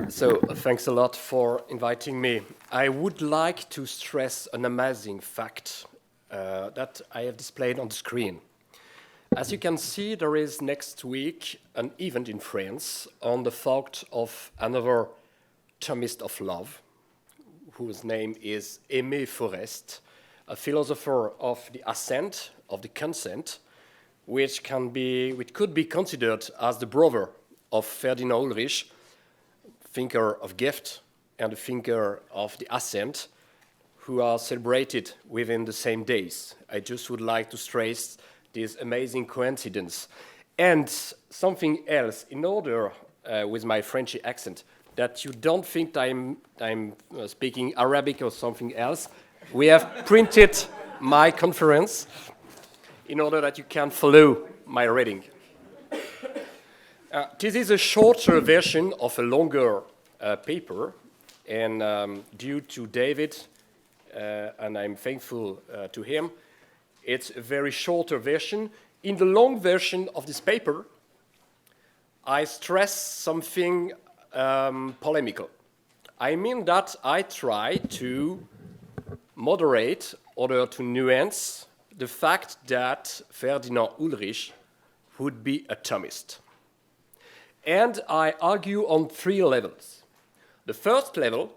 So, thanks a lot for inviting me. I would like to stress an amazing fact that I have displayed on the screen. As you can see, there is next week an event in France on the thought of another Thomist of love, whose name is Aimé Forest, a philosopher of the assent, of the consent, which could be considered as the brother of Ferdinand Ulrich, thinker of gift and a thinker of the assent, who are celebrated within the same days. I just would like to stress this amazing coincidence. And something else, in order, with my French accent, that you don't think I'm speaking Arabic or something else, we have printed my conference in order that you can follow my reading. This is a shorter version of a longer paper, and due to David, and I'm thankful to him, it's a very shorter version. In the long version of this paper, I stress something polemical. I mean that I try to moderate or to nuance the fact that Ferdinand Ulrich would be a Thomist. And I argue on three levels. The first level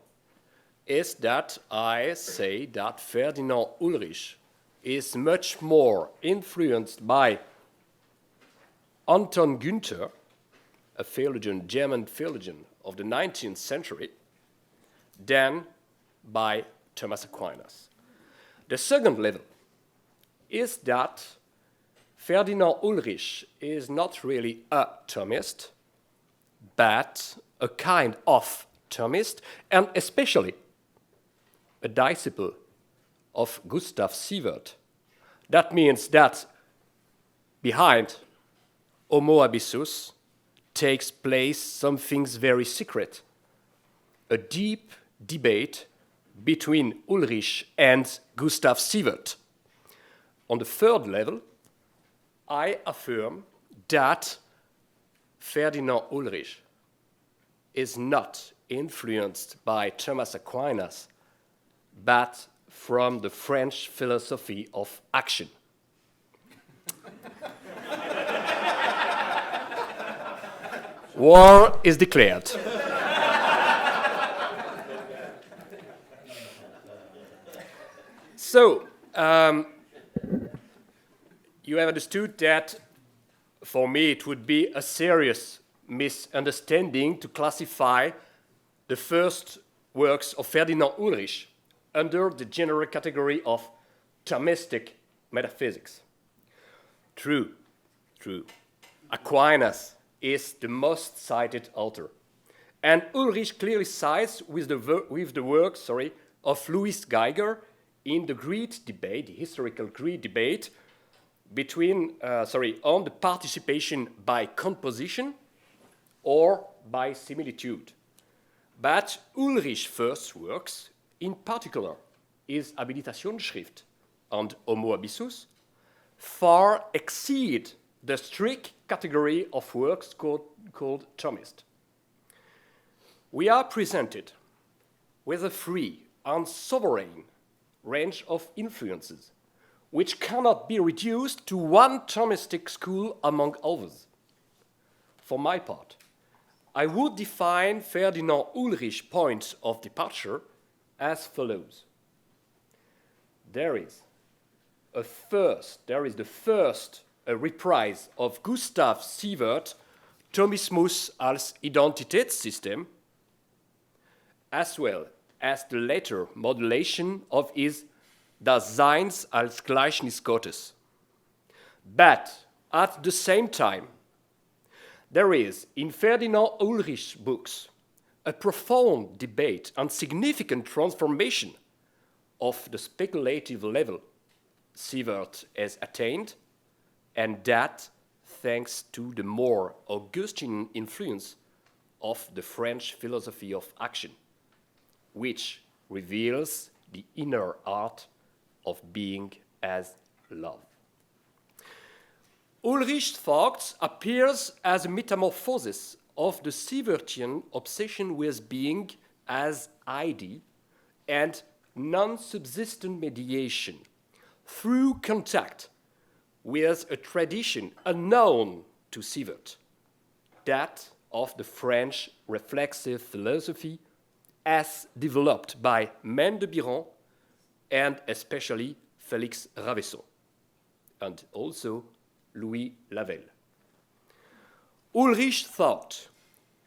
is that I say that Ferdinand Ulrich is much more influenced by Anton Günther, a theologian, German theologian of the 19th century, than by Thomas Aquinas. The second level is that Ferdinand Ulrich is not really a Thomist, but a kind of Thomist, and especially a disciple of Gustav Sivert. That means that behind Homo Abyssus takes place something very secret, a deep debate between Ulrich and Gustav Sivert. On the third level, I affirm that Ferdinand Ulrich is not influenced by Thomas Aquinas, but from the French philosophy of action. War is declared. So, you have understood that for me it would be a serious misunderstanding to classify the first works of Ferdinand Ulrich under the general category of Thomistic metaphysics. True. Aquinas is the most cited author. And Ulrich clearly sides with the work of Louis Geiger in the great debate, the historical great debate, on the participation by composition or by similitude. But Ulrich's first works, in particular his Habilitationsschrift and Homo Abyssus, far exceed the strict category of works called Thomist. We are presented with a free and sovereign range of influences, which cannot be reduced to one Thomistic school among others. For my part, I would define Ferdinand Ulrich's point of departure as follows. There is the first reprise of Gustav Sivert, Thomismus als Identitätssystem, as well as the later modulation of his Das Seins als Gleichnis Gottes. But at the same time, there is, in Ferdinand Ulrich's books, a profound debate and significant transformation of the speculative level Sivert has attained, and that thanks to the more Augustine influence of the French philosophy of action, which reveals the inner art of being as love. Ulrich's thought appears as a metamorphosis of the Sivertian obsession with being as ID and non-subsistent mediation through contact with a tradition unknown to Sivert, that of the French reflexive philosophy as developed by Maine de Biran and especially Félix Ravesson, and also Louis Lavelle. Ulrich thought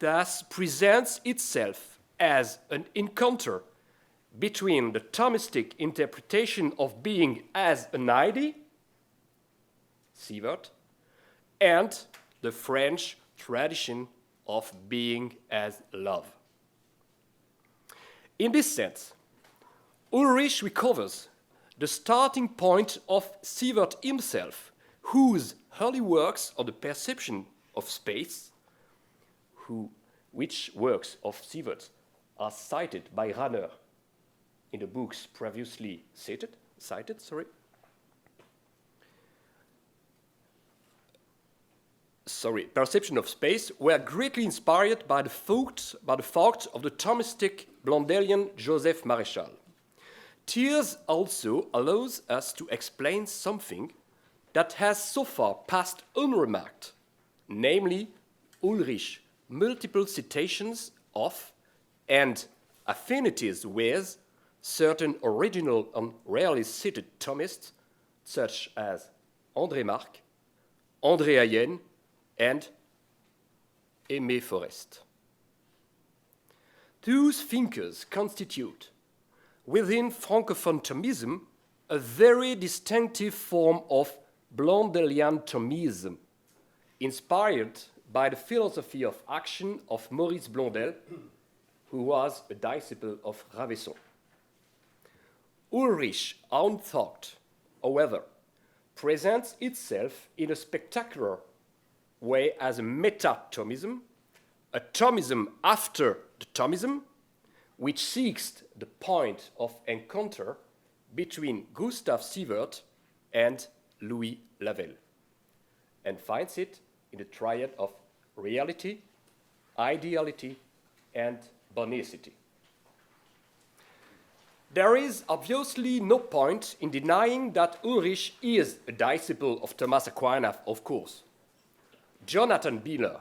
thus presents itself as an encounter between the Thomistic interpretation of being as an idea, Sivert, and the French tradition of being as love. In this sense, Ulrich recovers the starting point of Sivert himself, whose early works on the perception of space, which works of Sivert are cited by Rahner in the books previously cited, perception of space, were greatly inspired by the thought of the Thomistic Blondelian Joseph Maréchal. Tears also allows us to explain something that has so far passed unremarked, namely Ulrich's multiple citations of and affinities with certain original and rarely cited Thomists, such as André Marc, André Hayenne, and Aimé Forest. Those thinkers constitute, within Francophone Thomism, a very distinctive form of Blondelian Thomism, inspired by the philosophy of action of Maurice Blondel, who was a disciple of Ravesson. Ulrich's own thought, however, presents itself in a spectacular way as a meta-Thomism, a Thomism after the Thomism, which seeks the point of encounter between Gustave Sivert and Louis Lavelle, and finds it in the triad of reality, ideality, and bonicity. There is obviously no point in denying that Ulrich is a disciple of Thomas Aquinas, of course. Jonathan Bieler,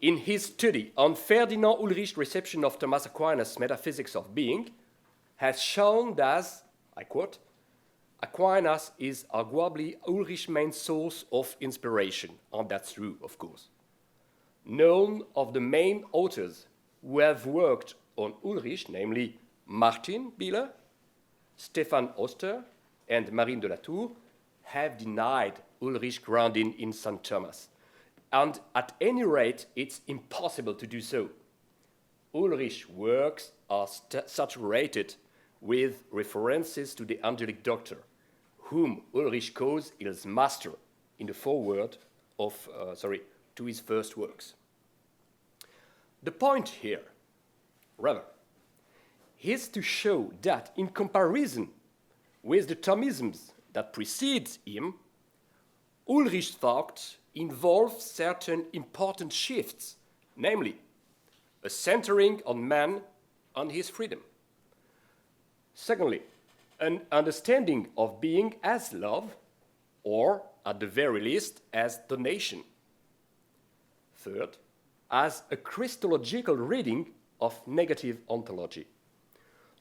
in his study on Ferdinand Ulrich's reception of Thomas Aquinas' metaphysics of being, has shown that, I quote, Aquinas is arguably Ulrich's main source of inspiration, and that's true, of course. None of the main authors who have worked on Ulrich, namely Martin Bieler, Stefan Oster, and Marine de la Tour, have denied Ulrich's grounding in St. Thomas. And at any rate, it's impossible to do so. Ulrich's works are saturated with references to the angelic doctor, whom Ulrich calls his master in the foreword to his first works. The point here, rather, is to show that in comparison with the Thomisms that precede him, Ulrich's thought involves certain important shifts, namely a centering on man and his freedom. Secondly, an understanding of being as love, or at the very least as donation. Third, as a Christological reading of negative ontology.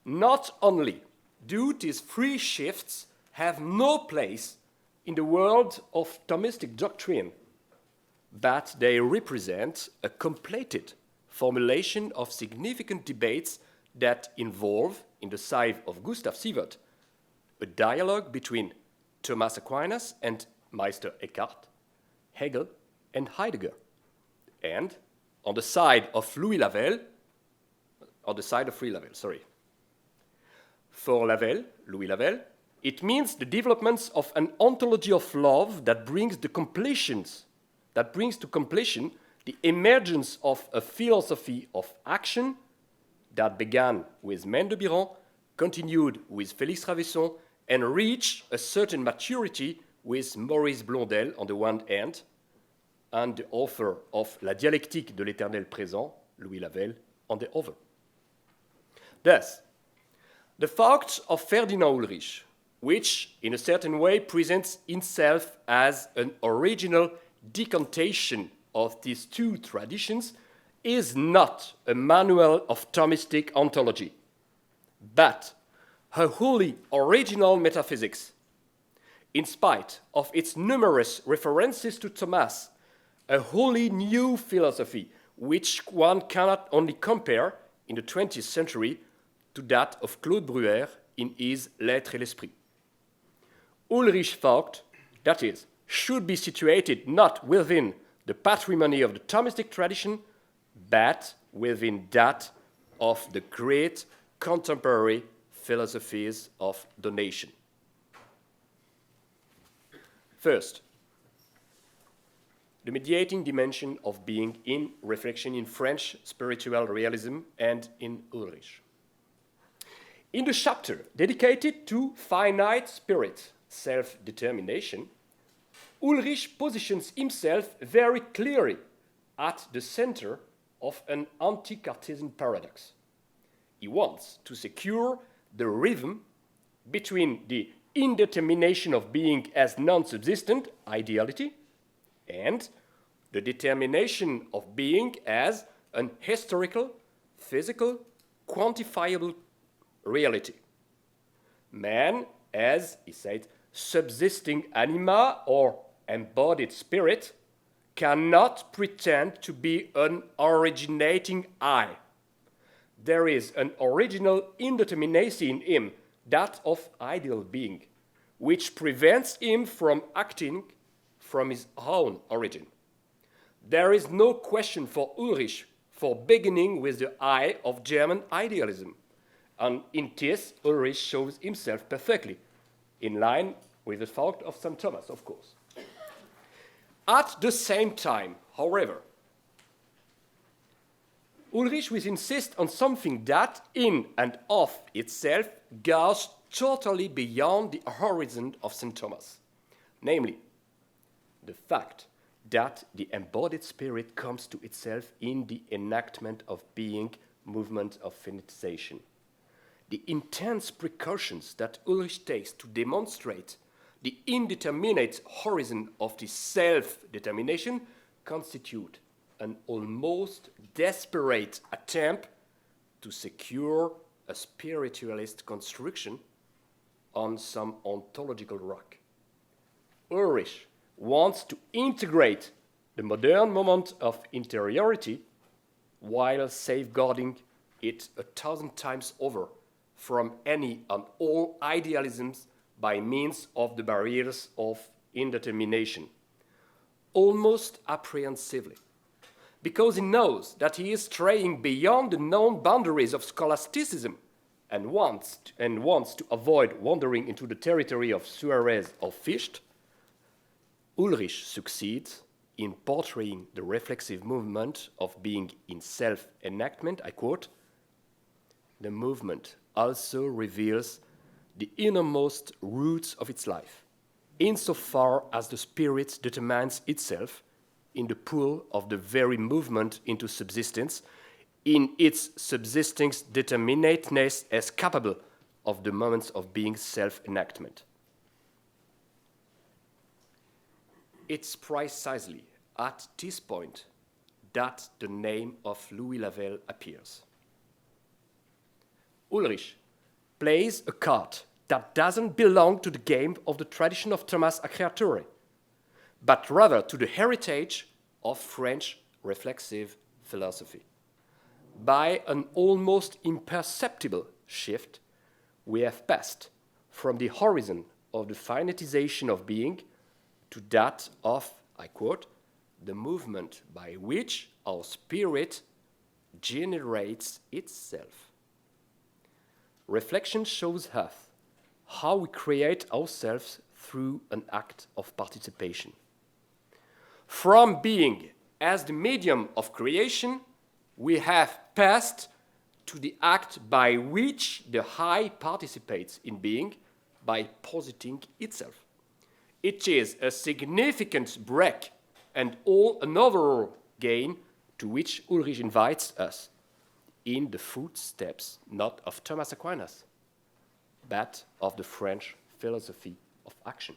Not only do these three shifts have no place in the world of Thomistic doctrine, but they represent a completed formulation of significant debates that involve, in the side of Gustav Sivert, a dialogue between Thomas Aquinas and Meister Eckhart, Hegel, and Heidegger, and on the side of Louis Lavelle, For Louis Lavelle, it means the developments of an ontology of love that brings to completion the emergence of a philosophy of action that began with Maine de Biran, continued with Félix Ravesson, and reached a certain maturity with Maurice Blondel on the one hand, and the author of La dialectique de l'éternel présent, Louis Lavelle, on the other. Thus, the fact of Ferdinand Ulrich, which in a certain way presents itself as an original decantation of these two traditions, is not a manual of Thomistic ontology, but a wholly original metaphysics. In spite of its numerous references to Thomas, a wholly new philosophy which one cannot only compare in the 20th century to that of Claude Breuer in his L'être et l'esprit. Ulrich thought, that is, should be situated not within the patrimony of the Thomistic tradition, but within that of the great contemporary philosophies of the nation. First, the mediating dimension of being in reflection in French spiritual realism and in Ulrich. In the chapter dedicated to finite spirit, self-determination, Ulrich positions himself very clearly at the center of an anti-Cartesian paradox. He wants to secure the rhythm between the indetermination of being as non-subsistent, ideality, and the determination of being as an historical, physical, quantifiable reality. Man as, he said, subsisting anima or embodied spirit cannot pretend to be an originating I. There is an original indeterminacy in him, that of ideal being, which prevents him from acting from his own origin. There is no question for Ulrich for beginning with the I of German idealism, and in this Ulrich shows himself perfectly, in line with the thought of St. Thomas, of course. At the same time, however, Ulrich will insist on something that, in and of itself, goes totally beyond the horizon of St. Thomas, namely, the fact that the embodied spirit comes to itself in the enactment of being, movement of finitization. The intense precautions that Ulrich takes to demonstrate the indeterminate horizon of the self-determination constitute an almost desperate attempt to secure a spiritualist construction on some ontological rock. Ulrich wants to integrate the modern moment of interiority while safeguarding it 1,000 times over from any and all idealisms by means of the barriers of indetermination, almost apprehensively, because he knows that he is straying beyond the known boundaries of scholasticism and wants to avoid wandering into the territory of Suarez or Fichte. Ulrich succeeds in portraying the reflexive movement of being in self-enactment, I quote, "The movement also reveals the innermost roots of its life, insofar as the spirit determines itself in the pool of the very movement into subsistence, in its subsisting's determinateness as capable of the moments of being self-enactment." It's precisely at this point that the name of Louis Lavelle appears. Ulrich plays a card that doesn't belong to the game of the tradition of Thomas a Creatore, but rather to the heritage of French reflexive philosophy. By an almost imperceptible shift, we have passed from the horizon of the finitization of being to that of, I quote, "the movement by which our spirit generates itself." Reflection shows us how we create ourselves through an act of participation. From being as the medium of creation, we have passed to the act by which the I participates in being by positing itself. It is a significant break and all another gain to which Ulrich invites us, in the footsteps not of Thomas Aquinas, but of the French philosophy of action.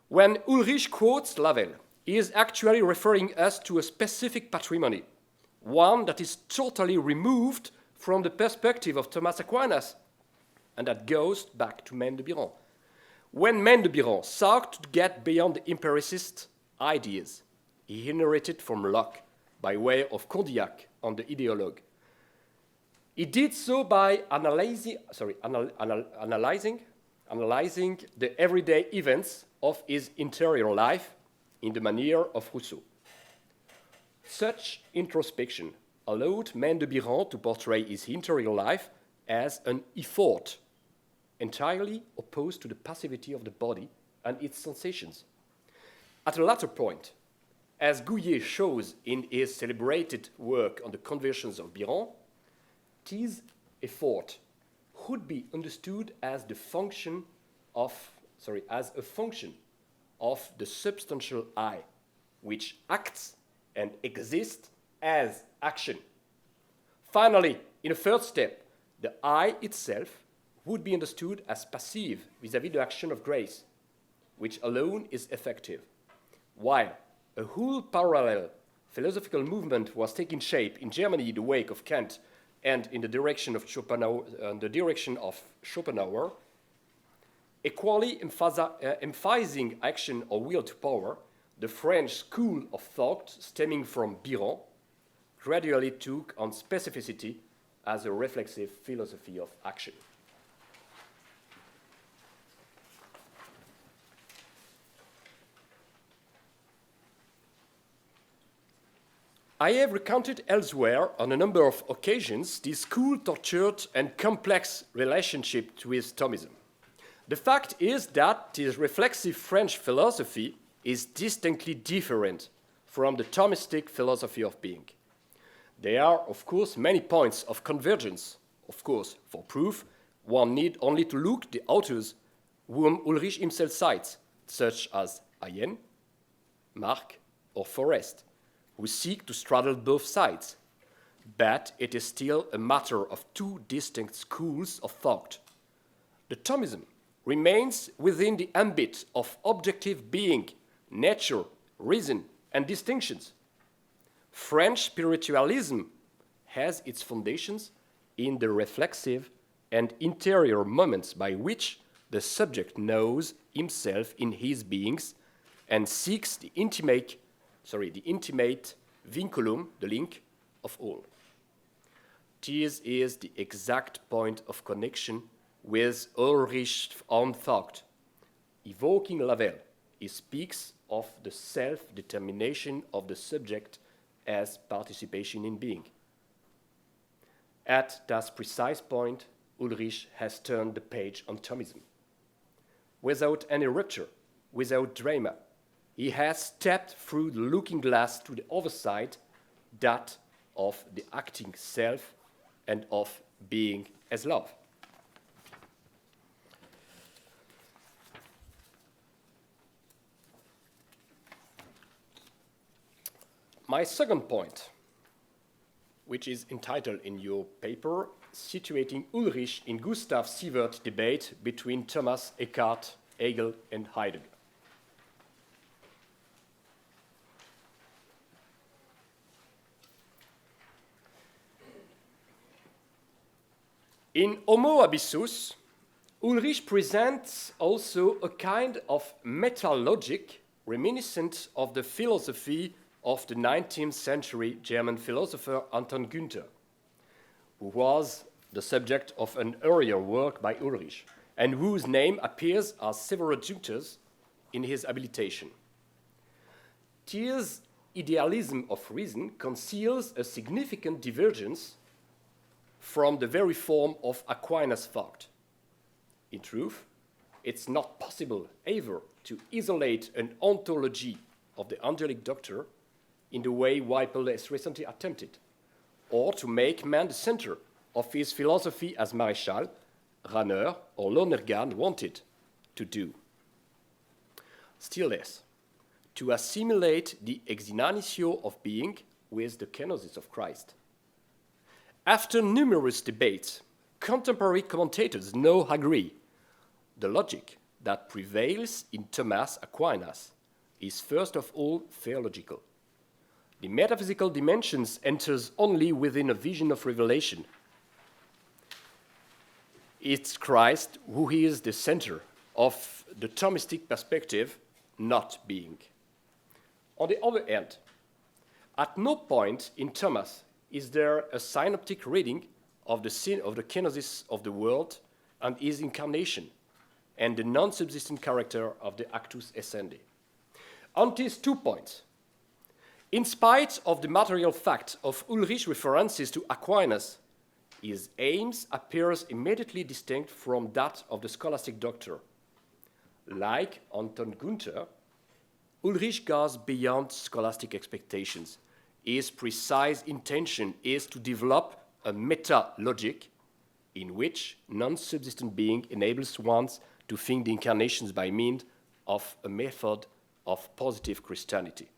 When Ulrich quotes Lavelle, he is actually referring us to a specific patrimony, one that is totally removed from the perspective of Thomas Aquinas, and that goes back to Maine de Biran. When Maine de Biran sought to get beyond the empiricist ideas he inherited from Locke by way of Condillac on the ideologue, he did so by analyzing the everyday events of his interior life in the manner of Rousseau. Such introspection allowed Maine de Biran to portray his interior life as an effort, entirely opposed to the passivity of the body and its sensations. At a later point, as Gouillet shows in his celebrated work on the conversions of Biran, this effort could be understood as a function of the substantial I, which acts and exists as action. Finally, in a third step, the I itself would be understood as passive vis-à-vis the action of grace, which alone is effective, while a whole parallel philosophical movement was taking shape in Germany in the wake of Kant and in the direction of Schopenhauer, equally emphasizing action or will to power. The French school of thought stemming from Biran gradually took on specificity as a reflexive philosophy of action. I have recounted elsewhere on a number of occasions this cool, tortured, and complex relationship with Thomism. The fact is that this reflexive French philosophy is distinctly different from the Thomistic philosophy of being. There are, of course, many points of convergence. Of course, for proof, one need only to look the authors whom Ulrich himself cites, such as Hayen, Marc, or Forrest, who seek to straddle both sides. But it is still a matter of two distinct schools of thought. The Thomism remains within the ambit of objective being, nature, reason, and distinctions. French spiritualism has its foundations in the reflexive and interior moments by which the subject knows himself in his beings and seeks the intimate vinculum, the link of all. This is the exact point of connection with Ulrich's own thought. Evoking Lavelle, he speaks of the self-determination of the subject as participation in being. At that precise point, Ulrich has turned the page on Thomism. Without any rupture, without drama, he has stepped through the looking glass to the other side, that of the acting self and of being as love. My second point, which is entitled in your paper, Situating Ulrich in Gustav Sivert debate between Thomas, Eckhart, Hegel, and Heidegger. In Homo Abyssus, Ulrich presents also a kind of meta-logic reminiscent of the philosophy of the 19th century German philosopher Anton Günther, who was the subject of an earlier work by Ulrich, and whose name appears as several adjunctors in his habilitation. This idealism of reason conceals a significant divergence from the very form of Aquinas' thought. In truth, it's not possible ever to isolate an ontology of the angelic doctor in the way Weipel has recently attempted, or to make man the center of his philosophy as Maréchal, Ranner, or Lonergan wanted to do. Still less, to assimilate the ex initio of being with the kenosis of Christ. After numerous debates, contemporary commentators now agree the logic that prevails in Thomas Aquinas is first of all theological. The metaphysical dimensions enters only within a vision of revelation. It's Christ who is the center of the Thomistic perspective, not being. On the other hand, at no point in Thomas is there a synoptic reading of the kenosis of the world and his incarnation, and the non-subsistent character of the actus essendi. On these 2 points, in spite of the material fact of Ulrich's references to Aquinas, his aims appears immediately distinct from that of the scholastic doctor. Like Anton Günther, Ulrich goes beyond scholastic expectations. His precise intention is to develop a meta-logic in which non-subsistent being enables one to think the incarnations by means of a method of positive Christianity.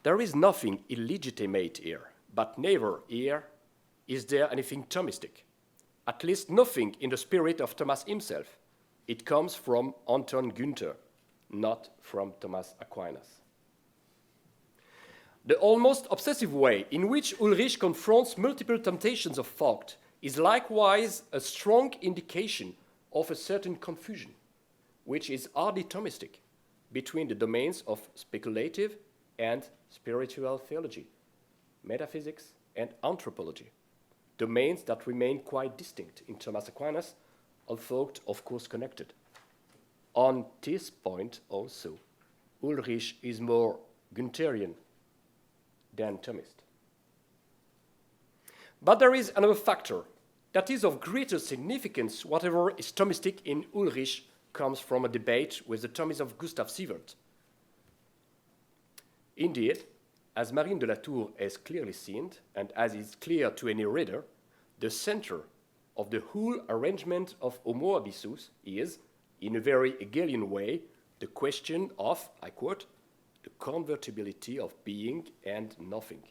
There is nothing illegitimate here, but never here is there anything Thomistic. At least nothing in the spirit of Thomas himself. It comes from Anton Günther, not from Thomas Aquinas. The almost obsessive way in which Ulrich confronts multiple temptations of thought is likewise a strong indication of a certain confusion, which is hardly Thomistic, between the domains of speculative and spiritual theology, metaphysics and anthropology, domains that remain quite distinct in Thomas Aquinas, although of course connected. On this point also, Ulrich is more Güntherian than Thomist. But there is another factor that is of greater significance. Whatever is Thomistic in Ulrich comes from a debate with the Thomism of Gustav Sivert. Indeed, as Marine de la Tour has clearly seen, and as is clear to any reader, the center of the whole arrangement of Homo Abyssus is, in a very Hegelian way, the question of, I quote, the convertibility of being and nothing.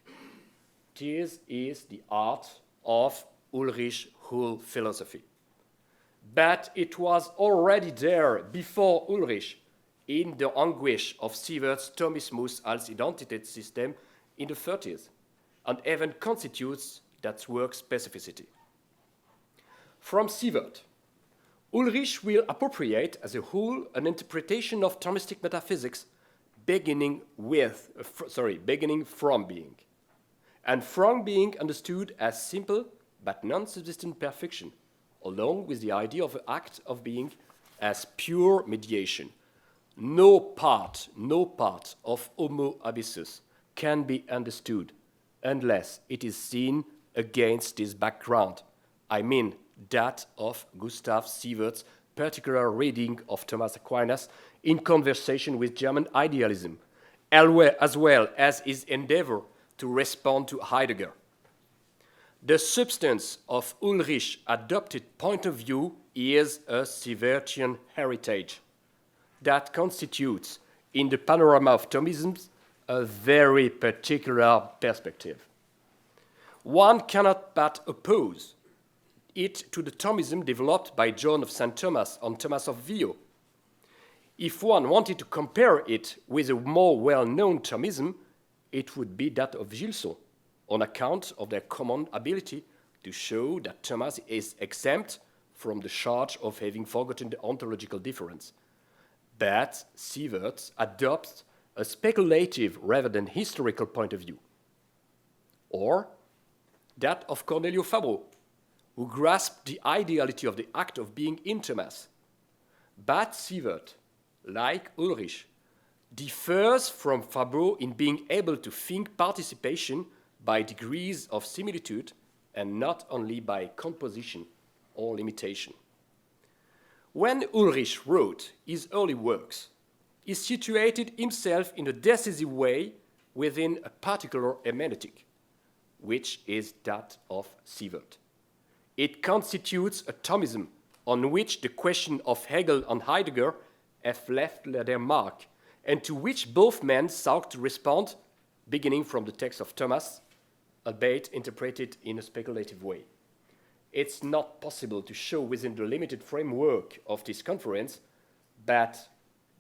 This is the art of Ulrich's whole philosophy. But it was already there before Ulrich in the anguish of Sivert's Thomismus als Identitätssystem in the 30s, and even constitutes that work's specificity. From Sivert, Ulrich will appropriate as a whole an interpretation of Thomistic metaphysics beginning from being, and from being understood as simple but non-subsistent perfection, along with the idea of the act of being as pure mediation. No part of Homo Abyssus can be understood unless it is seen against this background. I mean that of Gustav Sivert's particular reading of Thomas Aquinas in conversation with German idealism, as well as his endeavor to respond to Heidegger. The substance of Ulrich's adopted point of view is a Sivertian heritage that constitutes, in the panorama of Thomism, a very particular perspective. One cannot but oppose it to the Thomism developed by John of St. Thomas and Thomas of Vio. If one wanted to compare it with a more well-known Thomism, it would be that of Gilson, on account of their common ability to show that Thomas is exempt from the charge of having forgotten the ontological difference. But Sivert adopts a speculative rather than historical point of view. Or that of Cornelio Fabro, who grasped the ideality of the act of being in Thomas. But Sivert, like Ulrich, differs from Fabro in being able to think participation by degrees of similitude and not only by composition or limitation. When Ulrich wrote his early works, he situated himself in a decisive way within a particular hermeneutic, which is that of Sivert. It constitutes a Thomism on which the question of Hegel and Heidegger have left their mark, and to which both men sought to respond, beginning from the text of Thomas, albeit interpreted in a speculative way. It's not possible to show within the limited framework of this conference that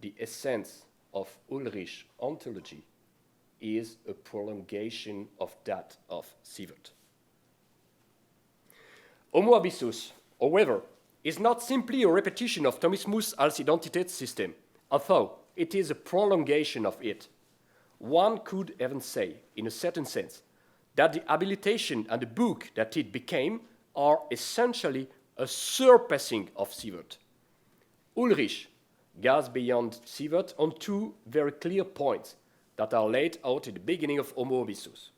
the essence of Ulrich ontology is a prolongation of that of Sivert. Homo Abyssus, however, is not simply a repetition of Thomismus als Identität system, although it is a prolongation of it. One could even say, in a certain sense, that the habilitation and the book that it became are essentially a surpassing of Sivert. Ulrich goes beyond Sivert on two very clear points that are laid out at the beginning of Homo Abyssus.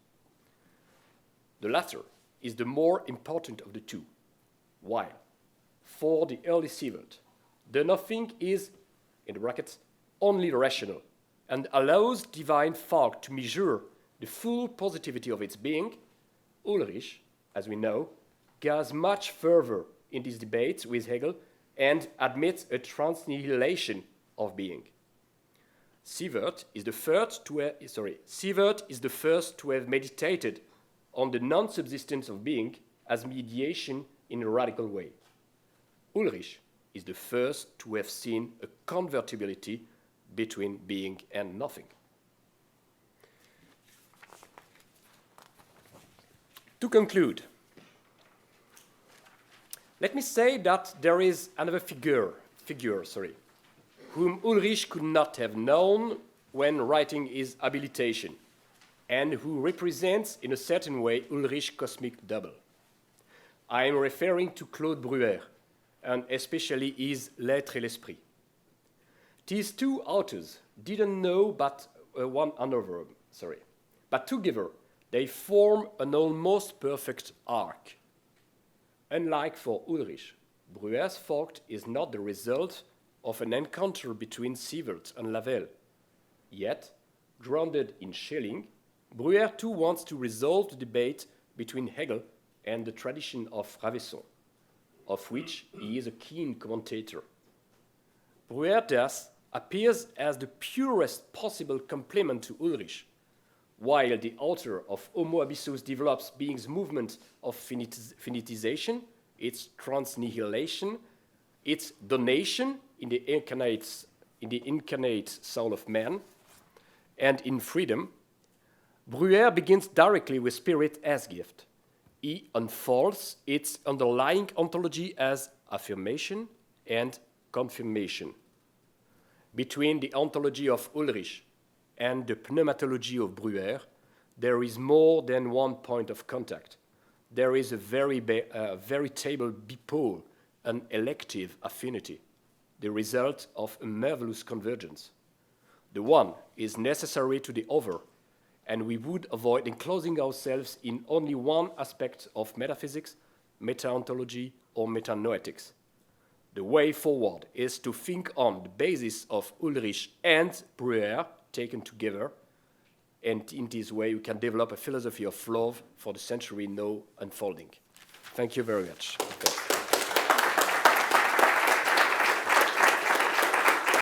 The latter is the more important of the two, while for the early Sivert, the nothing is, in the brackets, only rational, and allows divine thought to measure the full positivity of its being. Ulrich, as we know, goes much further in this debate with Hegel and admits a transnihilation of being. Sivert is the first to have meditated on the non-subsistence of being as mediation in a radical way. Ulrich is the first to have seen a convertibility between being and nothing. To conclude, let me say that there is another figure, whom Ulrich could not have known when writing his habilitation, and who represents in a certain way Ulrich's cosmic double. I am referring to Claude Breuer, and especially his L'être et l'esprit. These two authors didn't know but one another, but together they form an almost perfect arc. Unlike for Ulrich, Breuer's thought is not the result of an encounter between Sivert and Lavelle. Yet, grounded in Schelling, Breuer too wants to resolve the debate between Hegel and the tradition of Ravesson, of which he is a keen commentator. Breuer thus appears as the purest possible complement to Ulrich, while the author of Homo Abyssus develops being's movement of finitization, its transnihilation, its donation in the incarnate soul of man, and in freedom. Breuer begins directly with spirit as gift. He unfolds its underlying ontology as affirmation and confirmation. Between the ontology of Ulrich and the pneumatology of Breuer, there is more than one point of contact. There is a veritable bipole, an elective affinity, the result of a marvelous convergence. The one is necessary to the other, and we would avoid enclosing ourselves in only one aspect of metaphysics, meta-ontology, or metanoetics. The way forward is to think on the basis of Ulrich and Breuer taken together, and in this way we can develop a philosophy of love for the century now unfolding. Thank you very much. Okay.